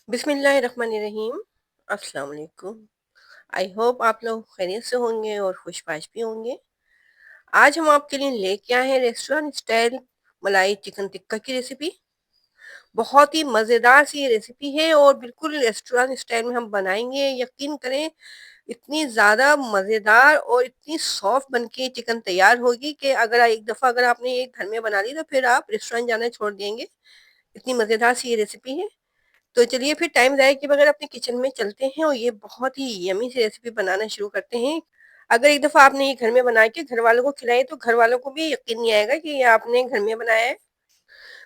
बिस्मिल्लाहिर्रहमानिर्रहीम। अस्सलाम वालेकुम। आई होप आप लोग खैरियत से होंगे और खुशबाश भी होंगे। आज हम आपके लिए लेके आए हैं रेस्टोरेंट स्टाइल मलाई चिकन टिक्का की रेसिपी। बहुत ही मज़ेदार सी ये रेसिपी है और बिल्कुल रेस्टोरेंट स्टाइल में हम बनाएंगे, यकीन करें। इतनी ज़्यादा मज़ेदार और इतनी सॉफ्ट बनके चिकन तैयार होगी कि अगर एक दफ़ा अगर आपने ये घर में बना ली तो फिर आप रेस्टोरेंट जाना छोड़ देंगे। इतनी मज़ेदार सी ये रेसिपी है। तो चलिए फिर टाइम ज़ाया किए बगैर अपने किचन में चलते हैं और ये बहुत ही यम्मी सी रेसिपी बनाना शुरू करते हैं। अगर एक दफ़ा आपने ये घर में बना के घर वालों को खिलाई तो घर वालों को भी यकीन नहीं आएगा कि ये आपने घर में बनाया है।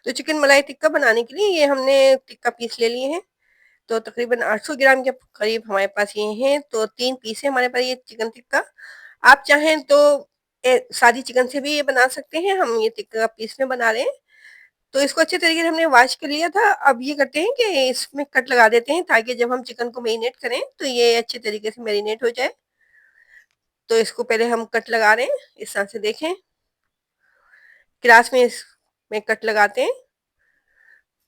तो चिकन मलाई टिक्का बनाने के लिए ये हमने टिक्का पीस ले लिए हैं। तो तकरीबन 800 ग्राम के करीब हमारे पास ये हैं। तो 3 पीस है हमारे पास ये चिकन टिक्का। आप चाहें तो सादी चिकन से भी ये बना सकते हैं। हम ये टिक्का पीस में बना रहे हैं। तो इसको अच्छे तरीके से हमने वॉश कर लिया था। अब ये करते हैं कि इसमें कट लगा देते हैं ताकि जब हम चिकन को मैरिनेट करें तो ये अच्छे तरीके से मैरिनेट हो जाए। तो इसको पहले हम कट लगा रहे हैं। इस तरह से देखें, क्लास में इसमें कट लगाते हैं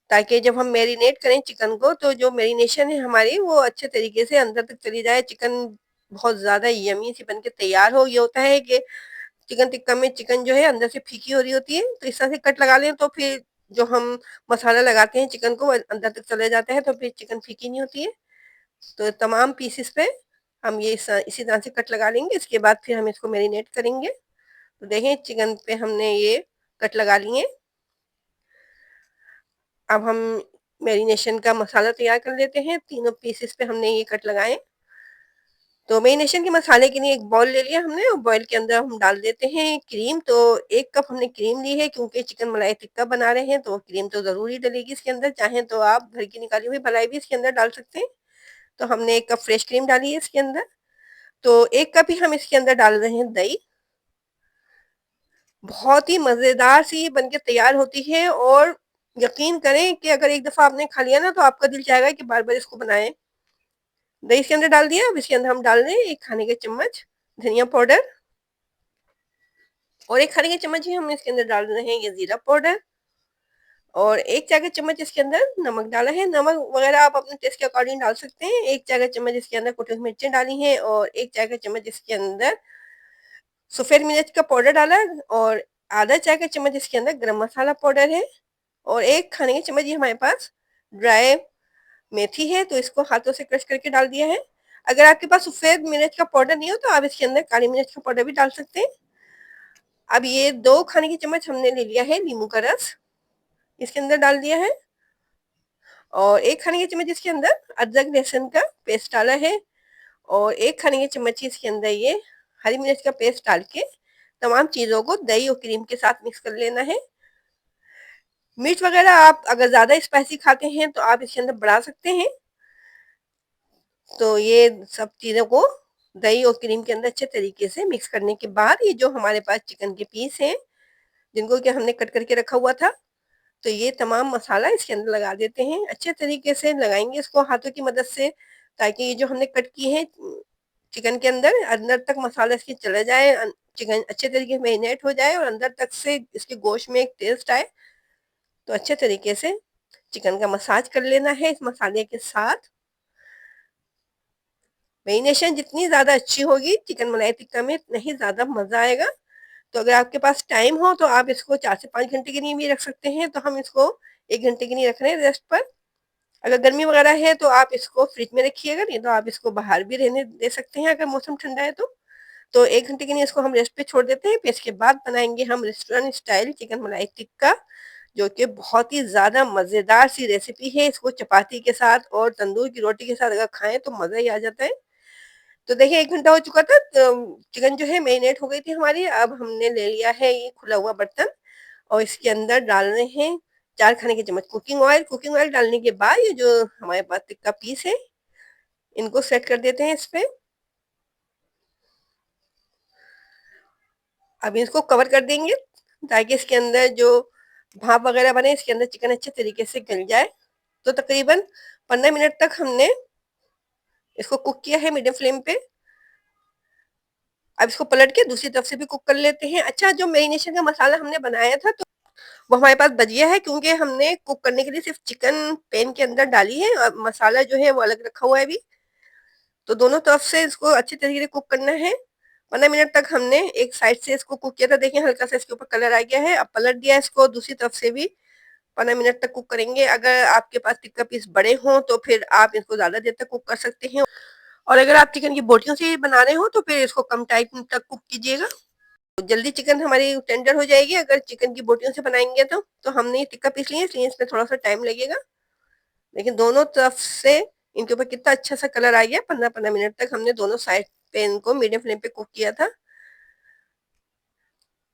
ताकि जब हम मैरिनेट करें चिकन को तो जो मैरिनेशन है हमारी वो अच्छे तरीके से अंदर तक चली जाए। चिकन बहुत ज़्यादा यमी सी बन के तैयार हो। ये होता है कि चिकन टिक्का में चिकन जो है अंदर से फीकी हो रही होती है। तो इस तरह से कट लगा लें तो फिर जो हम मसाला लगाते हैं चिकन को वो अंदर तक चले जाता है तो फिर चिकन फीकी नहीं होती है। तो तमाम पीसेस पे हम ये इसी तरह से कट लगा लेंगे। इसके बाद फिर हम इसको मैरिनेट करेंगे। तो देखें चिकन पे हमने ये कट लगा लिए। अब हम मैरिनेशन का मसाला तैयार कर लेते हैं। तीनों पीसेस पे हमने ये कट लगाए। तो मैरिनेशन के मसाले के लिए एक बॉल ले लिया हमने और बॉल के अंदर हम डाल देते हैं क्रीम। तो 1 कप हमने क्रीम ली है क्योंकि चिकन मलाई टिक्का बना रहे हैं तो क्रीम तो ज़रूरी डलेगी इसके अंदर। चाहें तो आप घर की निकाली हुई मलाई भी इसके अंदर डाल सकते हैं। तो हमने 1 कप फ्रेश क्रीम डाली है इसके अंदर। तो 1 कप ही हम इसके अंदर डाल रहे हैं दही। बहुत ही मज़ेदार सी बनके तैयार होती है और यकीन करें कि अगर एक दफ़ा आपने खा लिया ना तो आपका दिल चाहेगा कि बार-बार इसको बनाएँ। दही इसके अंदर डाल दिया। अब इसके अंदर हम डाल रहे हैं 1 खाने के चम्मच धनिया पाउडर और 1 खाने के चम्मच ही हम इसके अंदर डाल रहे हैं ये ज़ीरा पाउडर और 1 चाय का चम्मच इसके अंदर नमक डाला है। नमक वगैरह आप अपने टेस्ट के अकॉर्डिंग डाल सकते हैं। 1 चाय का चम्मच इसके अंदर कुटी हुई मिर्चें डाली हैं और 1 चाय का चम्मच इसके अंदर सफ़ेद मिर्च का पाउडर डाला है और आधा चाय का चम्मच इसके अंदर गरम मसाला पाउडर है और 1 खाने के चम्मच ये हमारे पास ड्राई मेथी है तो इसको हाथों से क्रश करके डाल दिया है। अगर आपके पास सफ़ेद मिर्च का पाउडर नहीं हो तो आप इसके अंदर काली मिर्च का पाउडर भी डाल सकते हैं। अब ये 2 खाने की चम्मच हमने ले लिया है नींबू का रस, इसके अंदर डाल दिया है और 1 खाने की चम्मच इसके अंदर अदरक लहसुन का पेस्ट डाला है और 1 खाने की चम्मच इसके अंदर ये हरी मिर्च का पेस्ट डाल के तमाम चीज़ों को दही और क्रीम के साथ मिक्स कर लेना है। मिर्च वगैरह आप अगर ज़्यादा स्पाइसी खाते हैं तो आप इसके अंदर बढ़ा सकते हैं। तो ये सब चीज़ों को दही और क्रीम के अंदर अच्छे तरीके से मिक्स करने के बाद ये जो हमारे पास चिकन के पीस हैं जिनको कि हमने कट करके रखा हुआ था तो ये तमाम मसाला इसके अंदर लगा देते हैं। अच्छे तरीके से लगाएंगे इसको हाथों की मदद से ताकि ये जो हमने कट की है चिकन के अंदर अंदर तक मसाला इसके चला जाए। चिकन अच्छे तरीके से मैरिनेट हो जाए और अंदर तक से इसके गोश्त में एक टेस्ट आए। तो अच्छे तरीके से चिकन का मसाज कर लेना है इस मसाले के साथ। मैरिनेशन जितनी ज़्यादा अच्छी होगी चिकन मलाई टिक्का में उतना ही ज़्यादा मज़ा आएगा। तो अगर आपके पास टाइम हो तो आप इसको 4 से 5 घंटे के लिए भी रख सकते हैं। तो हम इसको 1 घंटे के लिए रख रहे हैं रेस्ट पर। अगर गर्मी वगैरह है तो आप इसको फ्रिज में रखिएगा, नहीं तो आप इसको बाहर भी रहने दे सकते हैं अगर मौसम ठंडा है तो। तो 1 घंटे के लिए इसको हम रेस्ट पे छोड़ देते हैं। फिर इसके बाद बनाएँगे हम रेस्टोरेंट स्टाइल चिकन मलाई टिक्का, जो कि बहुत ही ज़्यादा मज़ेदार सी रेसिपी है। इसको चपाती के साथ और तंदूर की रोटी के साथ अगर खाएँ तो मज़ा ही आ जाता है। तो देखिए 1 घंटा हो चुका था तो चिकन जो है मैरिनेट हो गई थी हमारी। अब हमने ले लिया है ये खुला हुआ बर्तन और इसके अंदर डाल रहे हैं 4 खाने के चम्मच कुकिंग ऑयल। कुकिंग ऑयल डालने के बाद ये जो हमारे पास टिक्का पीस है इनको सेट कर देते हैं इस पे। अब इसको कवर कर देंगे ताकि इसके अंदर जो भाप वगैरह बने इसके अंदर चिकन अच्छे तरीके से गल जाए। तो तकरीबन 15 मिनट तक हमने इसको कुक किया है मीडियम फ्लेम पे। अब इसको पलट के दूसरी तरफ से भी कुक कर लेते हैं। अच्छा, जो मैरिनेशन का मसाला हमने बनाया था तो वो हमारे पास बच गया है क्योंकि हमने कुक करने के लिए सिर्फ चिकन पैन के अंदर डाली है और मसाला जो है वो अलग रखा हुआ है अभी। तो दोनों तरफ से इसको अच्छे तरीके से कुक करना है। 15 मिनट तक हमने एक साइड से इसको कुक किया था, देखिए हल्का सा इसके ऊपर कलर आ गया है। अब पलट दिया इसको, दूसरी तरफ से भी 15 मिनट तक कुक करेंगे। अगर आपके पास टिक्का पीस बड़े हों तो फिर आप इसको ज्यादा देर तक कुक कर सकते हैं, और अगर आप चिकन की बोटियों से बना रहे हो तो फिर इसको कम टाइम तक कुक कीजिएगा। तो जल्दी चिकन हमारी टेंडर हो जाएगी। अगर चिकन की बोटियों से बनाएंगे तो हमने ये टिक्का पीस लिए, इसलिए इसमें थोड़ा सा टाइम लगेगा। लेकिन दोनों तरफ से इनके ऊपर कितना अच्छा सा कलर आ गया। 15-15 मिनट तक हमने दोनों साइड पे इनको मीडियम फ्लेम पे कुक किया था।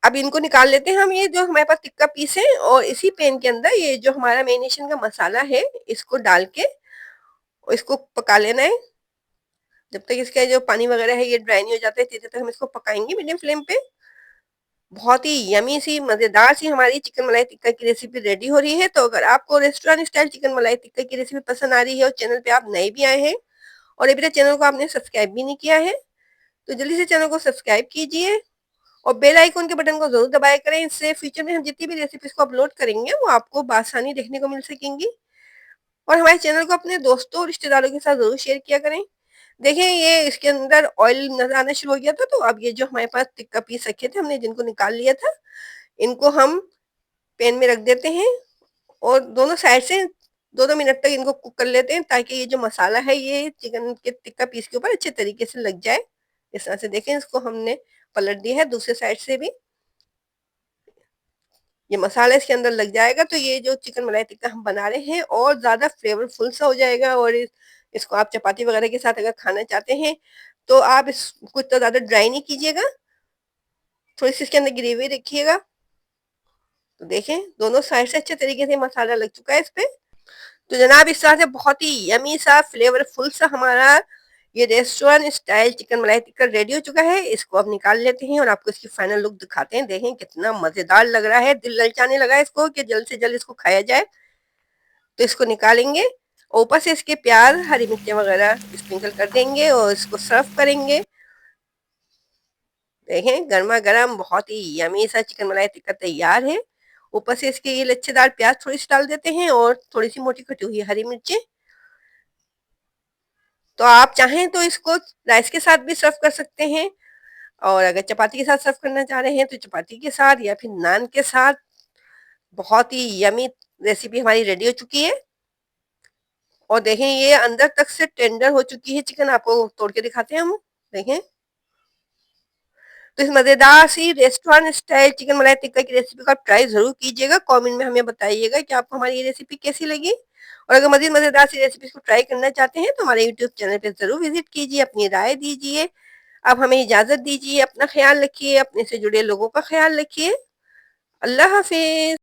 अब इनको निकाल लेते हैं हम, ये जो हमारे पास टिक्का पीस है, और इसी पैन के अंदर ये जो हमारा मैरिनेशन का मसाला है इसको डाल के इसको पका लेना है। जब तक इसका जो पानी वगैरह है ये ड्राई नहीं हो जाता है तब तक हम इसको पकाएंगे मीडियम फ्लेम पे। बहुत ही यमी सी मजेदार सी हमारी चिकन मलाई टिक्का की रेसिपी रेडी हो रही है। तो अगर आपको रेस्टोरेंट स्टाइल चिकन मलाई टिक्का की रेसिपी पसंद आ रही है और चैनल पे आप नए भी आए हैं और अभी तक चैनल को आपने सब्सक्राइब भी नहीं किया है, तो जल्दी से चैनल को सब्सक्राइब कीजिए और बेल आइकन के बटन को जरूर दबाया करें। इससे फ्यूचर में हम जितनी भी रेसिपीज को अपलोड करेंगे वो आपको बआसानी देखने को मिल सकेंगी। और हमारे चैनल को अपने दोस्तों और रिश्तेदारों के साथ जरूर शेयर किया करें। देखें ये इसके अंदर ऑयल नजर आना शुरू हो गया था। तो अब ये जो हमारे पास टिक्का पीस रखे थे हमने जिनको निकाल लिया था, इनको हम पैन में रख देते हैं और दोनों साइड से 2-2 मिनट तक इनको कुक कर लेते हैं, ताकि ये जो मसाला है ये चिकन के टिक्का पीस के ऊपर अच्छे तरीके से लग जाए। इस तरह से देखें, इसको हमने पलट दिया है दूसरे साइड से भी, ये मसाला इसके अंदर लग जाएगा तो ये जो चिकन मलाई टिक्का हम बना रहे हैं और ज्यादा फ्लेवरफुल सा हो जाएगा। और इसको आप चपाती वगैरह के साथ अगर खाना चाहते हैं तो आप इसको तो ज्यादा ड्राई नहीं कीजिएगा, थोड़ी सी इसके अंदर ग्रेवी रखिएगा। तो देखें दोनों साइड से अच्छे तरीके से मसाला लग चुका है इस पे। तो जनाब इस तरह से बहुत ही यमी सा फ्लेवरफुल सा हमारा ये रेस्टोरेंट स्टाइल चिकन मलाई टिक्का रेडी हो चुका है। इसको अब निकाल लेते हैं और आपको इसकी फाइनल लुक दिखाते हैं। देखें कितना मजेदार लग रहा है, दिल ललचाने लगा है इसको कि जल्द से जल्द इसको खाया जाए। तो इसको निकालेंगे, ऊपर से इसके प्याज हरी मिर्चें वगैरह स्प्रिंकल कर देंगे और इसको सर्व करेंगे। देखें गर्मा गर्म बहुत ही यमी सा चिकन मलाई टिक्का तैयार है। ऊपर से इसके ये लच्छेदार प्याज थोड़ी सी डाल देते हैं और थोड़ी सी मोटी कटी हुई हरी मिर्चें। तो आप चाहें तो इसको राइस के साथ भी सर्व कर सकते हैं, और अगर चपाती के साथ सर्व करना चाह रहे हैं तो चपाती के साथ या फिर नान के साथ। बहुत ही यमी रेसिपी हमारी रेडी हो चुकी है। और देखें ये अंदर तक से टेंडर हो चुकी है चिकन, आपको तोड़ के दिखाते हैं हम। देखें, तो इस मजेदार सी रेस्टोरेंट स्टाइल चिकन मलाई टिक्का की रेसिपी को आप ट्राई जरूर कीजिएगा। कमेंट में हमें बताइएगा कि आपको हमारी ये रेसिपी कैसी लगी। और अगर मजीद मजेदार सी रेसिपी को ट्राई करना चाहते हैं तो हमारे यूट्यूब चैनल पे जरूर विजिट कीजिए, अपनी राय दीजिए। अब हमें इजाजत दीजिए, अपना ख्याल रखिए, अपने से जुड़े लोगों का ख्याल रखिए। अल्लाह हाफिज।